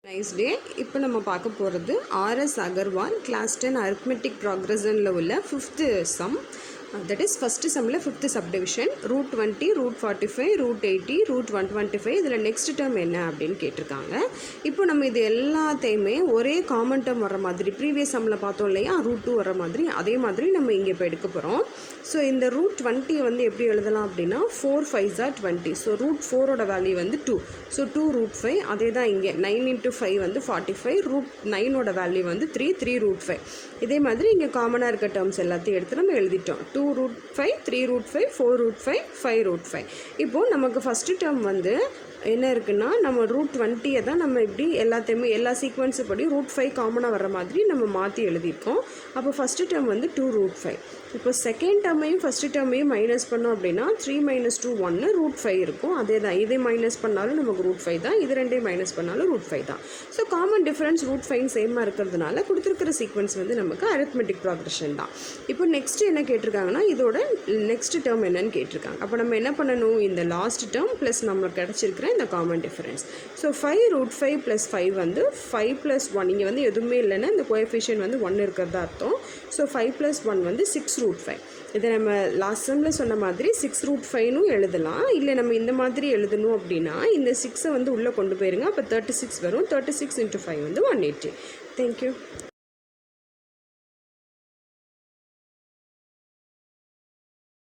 Nice day. இப்போ நம்ம பார்க்க போகிறது ஆர்எஸ் அகர்வால் கிளாஸ் 10 அரித்மெட்டிக் ப்ராக்ரஷனில் உள்ள 5th sum. That is first சம்மில் 5th subdivision root 20, root 45, root 80, root 125. இதில் நெக்ஸ்ட் டேர்ம் என்ன அப்படின்னு கேட்டிருக்காங்க. இப்போ நம்ம இது எல்லாத்தையுமே ஒரே காமன் டேர்ம் வர மாதிரி ப்ரீவியஸ் சம்மில் பார்த்தோம் இல்லையா, ரூட் 2 வர மாதிரி அதே மாதிரி நம்ம இங்கே இப்போ எடுக்க போகிறோம். ஸோ இந்த ரூட் 20 வந்து எப்படி எழுதலாம் அப்படின்னா 4 5s are 20. ஸோ ரூட் 4ஓட வேல்யூ வந்து 2. So 2 root 5. அதே தான் இங்கே 9 into 5 வந்து 45. ரூட் 9ஓட வேல்யூ வந்து 3 ரூட் 5. இதே மாதிரி இங்கே காமனாக இருக்க டேர்ம்ஸ் எல்லாத்தையும் எடுத்து நம்ம எழுதிட்டோம். 2 ரூட் 5, 3 ரூட் 5, 4 ரூட் 5, 5 ரூட் 5. இப்போது நமக்கு ஃபஸ்ட்டு டேர்ம் வந்து என்ன இருக்குன்னா, நம்ம ரூட் 20 தான் நம்ம இப்படி எல்லாத்தையுமே எல்லா சீக்வன்ஸு படி ரூட் 5 காமனாக வர மாதிரி நம்ம மாற்றி எழுதியிருக்கோம். அப்போ ஃபஸ்ட்டு டேர்ம் வந்து 2 ரூட் 5. இப்போ செகண்ட் டேர்மையும் ஃபஸ்ட்டு டேர்மையும் மைனஸ் பண்ணோம் அப்படின்னா 3 - 2 1 ரூட் 5 இருக்கும். அதே தான், இதை மைனஸ் பண்ணாலும் நமக்கு ரூட் 5 தான், இது ரெண்டையும் மைனஸ் பண்ணாலும் ரூட் 5 தான். ஸோ காமன் டிஃப்ரென்ஸ் ரூட் 5 சேமாக இருக்கிறதுனால கொடுத்துருக்கிற சீக்வன்ஸ் வந்து நமக்கு அரித்மெட்டிக் ப்ராக்ரஷன் தான். இப்போ நெக்ஸ்ட்டு என்ன கேட்டிருக்காங்கன்னா, இதோட நெக்ஸ்ட் டேர்ம் என்னன்னு கேட்டிருக்காங்க. அப்போ நம்ம என்ன பண்ணணும், இந்த லாஸ்ட் டேர்ம் ப்ளஸ் நம்மளுக்கு கிடச்சிருக்கிற இந்த காமன் டிஃபரன்ஸ். ஸோ 5 ரூட் 5 + 5 வந்து 5 + 1. இங்கே வந்து எதுவுமே இல்லைன்னா இந்த கோஎஃபிஷியன்ட் வந்து 1 இருக்கிறதா அர்த்தம். ஸோ 5 + 1 வந்து 6 ரூட் 5. இதை நம்ம லாஸ்ட் சம்மில் சொன்ன மாதிரி 6 ரூட் 5னு எழுதலாம். இல்லை நம்ம இந்த மாதிரி எழுதணும் அப்படின்னா இந்த 6 வந்து உள்ளே கொண்டு போயிருங்க. அப்போ 36 வரும். 36 × 5 வந்து 180. தேங்க்யூ.